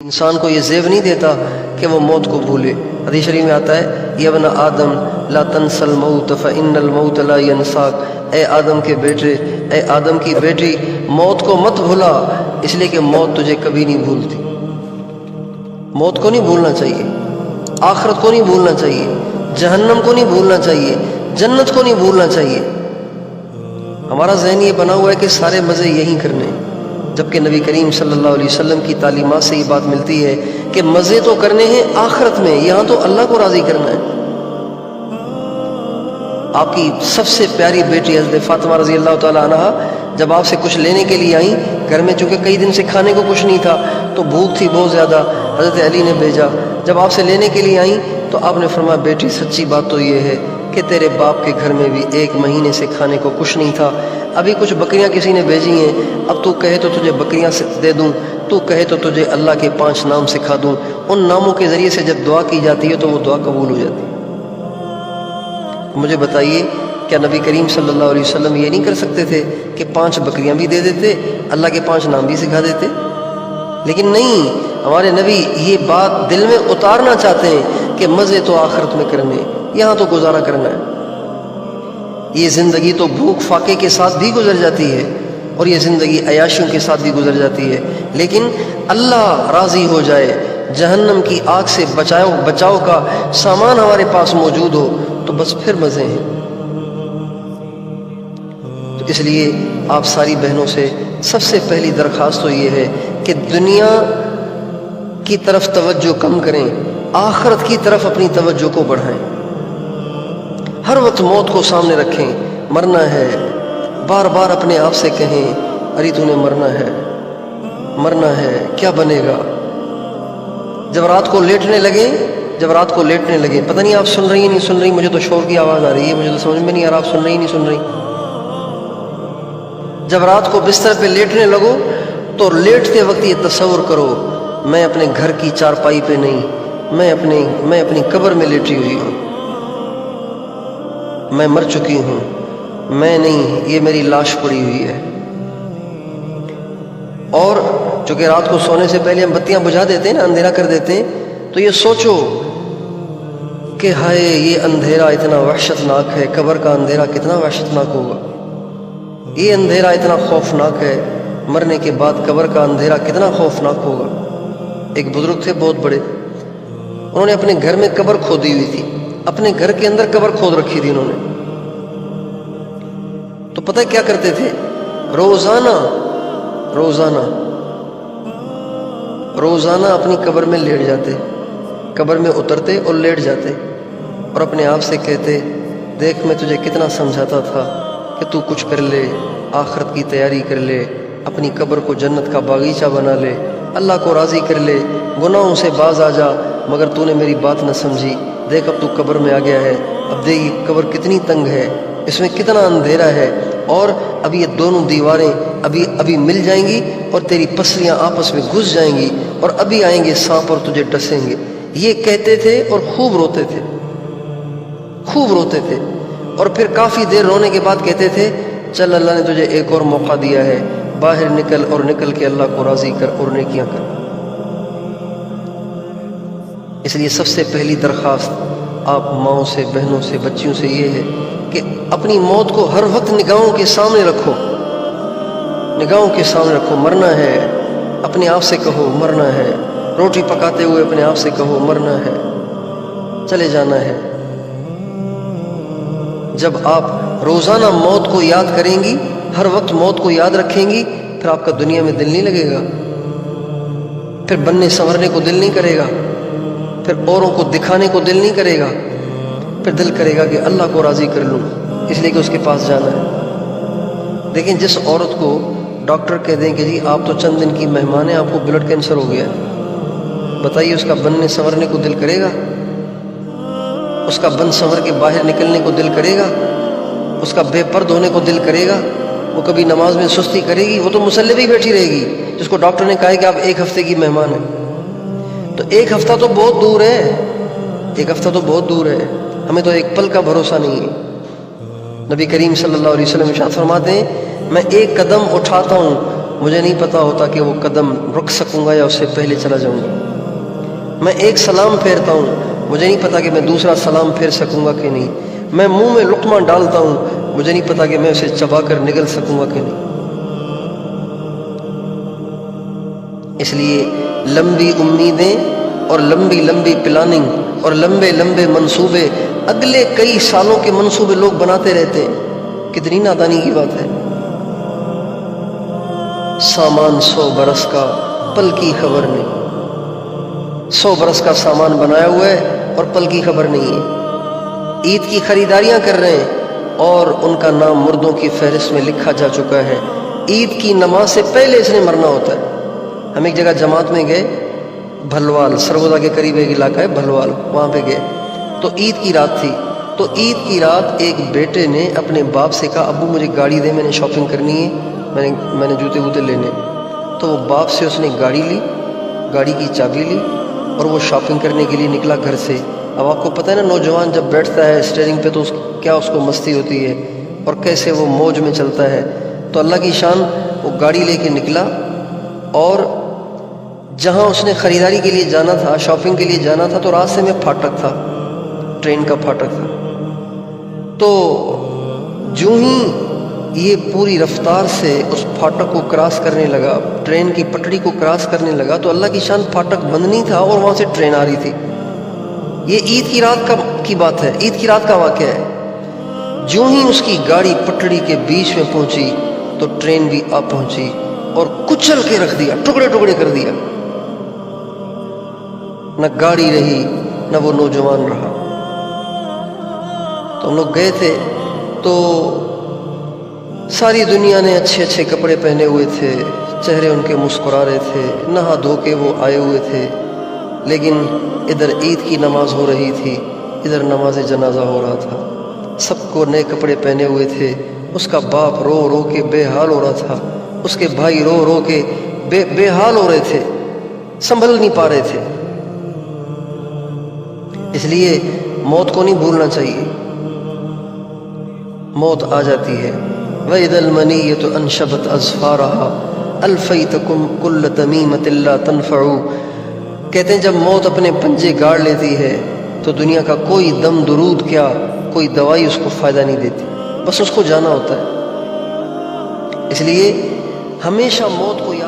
انسان کو یہ زیب نہیں دیتا کہ وہ موت کو بھولے۔ حدیث شریف میں آتا ہے یا ابن آدم لا تنس الموت فإن الموت لا ينساک، اے آدم کے بیٹے، اے آدم کی بیٹی، موت کو مت بھولا، اس لیے کہ موت تجھے کبھی نہیں بھولتی۔ موت کو نہیں بھولنا چاہیے، آخرت کو نہیں بھولنا چاہیے، جہنم کو نہیں بھولنا چاہیے، جنت کو نہیں بھولنا چاہیے۔ ہمارا ذہن یہ بنا ہوا ہے کہ سارے مزے یہیں کرنے ہیں، جبکہ نبی کریم صلی اللہ علیہ وسلم کی تعلیمات سے یہ بات ملتی ہے کہ مزے تو کرنے ہیں آخرت میں، یہاں تو اللہ کو راضی کرنا ہے۔ آپ کی سب سے پیاری بیٹی حضرت فاطمہ رضی اللہ تعالی عنہ جب آپ سے کچھ لینے کے لیے آئیں، گھر میں چونکہ کئی دن سے کھانے کو کچھ نہیں تھا تو بھوک تھی بہت زیادہ، حضرت علی نے بھیجا، جب آپ سے لینے کے لیے آئیں تو آپ نے فرمایا بیٹی سچی بات تو یہ ہے کہ تیرے باپ کے گھر میں بھی 1 مہینے سے کھانے کو کچھ نہیں تھا، ابھی کچھ بکریاں کسی نے بھیجی ہیں، اب تو کہے تو تجھے بکریاں دے دوں، تو کہے تو تجھے اللہ کے 5 نام سکھا دوں، ان ناموں کے ذریعے سے جب دعا کی جاتی ہے تو وہ دعا قبول ہو جاتی ہے۔ مجھے بتائیے کیا نبی کریم صلی اللہ علیہ وسلم یہ نہیں کر سکتے تھے کہ 5 بکریاں بھی دے دیتے، اللہ کے 5 نام بھی سکھا دیتے؟ لیکن نہیں، ہمارے نبی یہ بات دل میں اتارنا چاہتے ہیں کہ مزے تو آخرت میں کرنے، یہاں تو گزارا کرنا ہے۔ یہ زندگی تو بھوک فاقے کے ساتھ بھی گزر جاتی ہے اور یہ زندگی عیاشیوں کے ساتھ بھی گزر جاتی ہے، لیکن اللہ راضی ہو جائے، جہنم کی آگ سے بچاؤ کا سامان ہمارے پاس موجود ہو تو بس پھر مزے ہیں۔ تو اس لیے آپ ساری بہنوں سے سب سے پہلی درخواست تو یہ ہے کہ دنیا کی طرف توجہ کم کریں، آخرت کی طرف اپنی توجہ کو بڑھائیں۔ ہر وقت موت کو سامنے رکھیں، مرنا ہے، بار بار اپنے آپ سے کہیں ارے تو نے مرنا ہے، مرنا ہے، کیا بنے گا؟ جب رات کو لیٹنے لگیں، پتہ نہیں آپ سن رہی ہیں نہیں سن رہی، مجھے تو شور کی آواز آ رہی ہے، مجھے تو سمجھ میں نہیں آ رہا آپ سن رہی نہیں سن رہی۔ جب رات کو بستر پہ لیٹنے لگو تو لیٹتے وقت یہ تصور کرو میں اپنے گھر کی چارپائی پہ نہیں، میں اپنی قبر میں لیٹی ہوئی ہوں، میں مر چکی ہوں، میں نہیں، یہ میری لاش پڑی ہوئی ہے۔ اور چونکہ رات کو سونے سے پہلے ہم بتیاں بجھا دیتے ہیں نا، اندھیرا کر دیتے ہیں، تو یہ سوچو کہ ہائے یہ اندھیرا اتنا وحشتناک ہے، قبر کا اندھیرا کتنا وحشتناک ہوگا، یہ اندھیرا اتنا خوفناک ہے، مرنے کے بعد قبر کا اندھیرا کتنا خوفناک ہوگا۔ ایک بزرگ تھے بہت بڑے، انہوں نے اپنے گھر میں قبر کھودی ہوئی تھی، اپنے گھر کے اندر قبر کھود رکھی تھی انہوں نے۔ تو پتہ کیا کرتے تھے؟ روزانہ اپنی قبر میں لیٹ جاتے، قبر میں اترتے اور لیٹ جاتے اور اپنے آپ سے کہتے دیکھ میں تجھے کتنا سمجھاتا تھا کہ تو کچھ کر لے، آخرت کی تیاری کر لے، اپنی قبر کو جنت کا باغیچہ بنا لے، اللہ کو راضی کر لے، گناہوں سے باز آ جا، مگر تو نے میری بات نہ سمجھی، دیکھ اب تو قبر میں آ گیا ہے، اب دیکھ یہ قبر کتنی تنگ ہے، اس میں کتنا اندھیرا ہے، اور اب یہ دونوں دیواریں ابھی مل جائیں گی اور تیری پسلیاں آپس میں گھس جائیں گی اور ابھی آئیں گے سانپ اور تجھے ڈسیں گے۔ یہ کہتے تھے اور خوب روتے تھے، اور پھر کافی دیر رونے کے بعد کہتے تھے چل اللہ نے تجھے ایک اور موقع دیا ہے، باہر نکل اور نکل کے اللہ کو راضی کر اور نیکیاں کر۔ اس لیے سب سے پہلی درخواست آپ ماؤں سے، بہنوں سے، بچیوں سے یہ ہے کہ اپنی موت کو ہر وقت نگاہوں کے سامنے رکھو، مرنا ہے، اپنے آپ سے کہو مرنا ہے، روٹی پکاتے ہوئے اپنے آپ سے کہو مرنا ہے، چلے جانا ہے۔ جب آپ روزانہ موت کو یاد کریں گی، ہر وقت موت کو یاد رکھیں گی، پھر آپ کا دنیا میں دل نہیں لگے گا، پھر بننے سنورنے کو دل نہیں کرے گا، پھر اوروں کو دکھانے کو دل نہیں کرے گا، پھر دل کرے گا کہ اللہ کو راضی کر لوں، اس لیے کہ اس کے پاس جانا ہے۔ لیکن جس عورت کو ڈاکٹر کہہ دیں کہ جی آپ تو چند دن کی مہمان ہیں، آپ کو بلڈ کینسر ہو گیا ہے، بتائیے اس کا بننے سنورنے کو دل کرے گا؟ اس کا بن سنور کے باہر نکلنے کو دل کرے گا؟ اس کا بے پرد ہونے کو دل کرے گا؟ وہ کبھی نماز میں سستی کرے گی؟ وہ تو مصلی پہ ہی بیٹھی رہے گی جس کو ڈاکٹر نے کہا ہے کہ آپ 1 ہفتے کی مہمان ہیں۔ تو 1 ہفتہ تو بہت دور ہے، ہمیں تو 1 پل کا بھروسہ نہیں ہے۔ نبی کریم صلی اللہ علیہ وسلم ارشاد فرماتے ہیں میں 1 قدم اٹھاتا ہوں مجھے نہیں پتا ہوتا کہ وہ قدم رک سکوں گا یا اس سے پہلے چلا جاؤں گا۔ میں ایک سلام پھیرتا ہوں، مجھے نہیں پتا کہ میں دوسرا سلام پھیر سکوں گا کہ نہیں۔ میں منہ میں لقمہ ڈالتا ہوں، مجھے نہیں پتا کہ میں اسے چبا کر نگل سکوں گا کہ نہیں۔ اس لیے لمبی امیدیں اور لمبی لمبی پلاننگ اور لمبے لمبے منصوبے، اگلے کئی سالوں کے منصوبے لوگ بناتے رہتے ہیں، کتنی نادانی کی بات ہے۔ سامان 100 برس کا، پل کی خبر نہیں۔ 100 برس کا سامان بنایا ہوا ہے اور پل کی خبر نہیں ہے۔ عید کی خریداریاں کر رہے ہیں اور ان کا نام مردوں کی فہرست میں لکھا جا چکا ہے۔ عید کی نماز سے پہلے اس نے مرنا ہوتا ہے۔ ہم ایک جگہ جماعت میں گئے، بھلوال، سرگودا کے قریب ایک علاقہ ہے بھلوال، وہاں پہ گئے تو عید کی رات تھی۔ تو عید کی رات ایک بیٹے نے اپنے باپ سے کہا ابو مجھے گاڑی دے، میں نے شاپنگ کرنی ہے، میں نے جوتے ووتے لینے۔ تو وہ باپ سے اس نے گاڑی لی، گاڑی کی چابی لی اور وہ شاپنگ کرنے کے لیے نکلا گھر سے۔ اب آپ کو پتہ ہے نا، نوجوان جب بیٹھتا ہے اسٹیئرنگ پہ تو کیا اس کو مستی ہوتی ہے اور کیسے وہ موج میں چلتا ہے۔ تو اللہ کی شان، وہ گاڑی لے کے نکلا اور جہاں اس نے خریداری کے لیے جانا تھا، شاپنگ کے لیے جانا تھا، تو راستے میں پھاٹک تھا، ٹرین کا پھاٹک تھا۔ تو جو ہی یہ پوری رفتار سے اس پھاٹک کو کراس کرنے لگا، ٹرین کی پٹڑی کو کراس کرنے لگا، تو اللہ کی شان پھاٹک بند نہیں تھا اور وہاں سے ٹرین آ رہی تھی۔ یہ عید کی رات کی بات ہے، عید کی رات کا واقعہ ہے۔ جو ہی اس کی گاڑی پٹڑی کے بیچ میں پہنچی تو ٹرین بھی آ پہنچی اور کچل کے رکھ دیا، ٹکڑے ٹکڑے کر دیا۔ نہ گاڑی رہی نہ وہ نوجوان رہا۔ تو ہم لوگ گئے تھے تو ساری دنیا نے اچھے اچھے کپڑے پہنے ہوئے تھے، چہرے ان کے مسکرا رہے تھے، نہا دھو کے وہ آئے ہوئے تھے، لیکن ادھر عید کی نماز ہو رہی تھی، ادھر نماز جنازہ ہو رہا تھا۔ سب کو نئے کپڑے پہنے ہوئے تھے۔ اس کا باپ رو رو کے بے حال ہو رہا تھا، اس کے بھائی رو رو کے بے حال ہو رہے تھے، سنبھل نہیں پا رہے تھے۔ اس لیے موت کو نہیں بھولنا چاہیے، موت آ جاتی ہے۔ وَإِذَا الْمَنِيَّةُ أَنْشَبَتْ أَظْفَارَهَا أَلْفَيْتَكُمْ كُلَّ تَمِيمَةٍ لَا تَنْفَعُ۔ کہتے ہیں جب موت اپنے پنجے گاڑ لیتی ہے تو دنیا کا کوئی دم درود کیا، کوئی دوائی اس کو فائدہ نہیں دیتی، بس اس کو جانا ہوتا ہے۔ اس لیے ہمیشہ موت کو یاد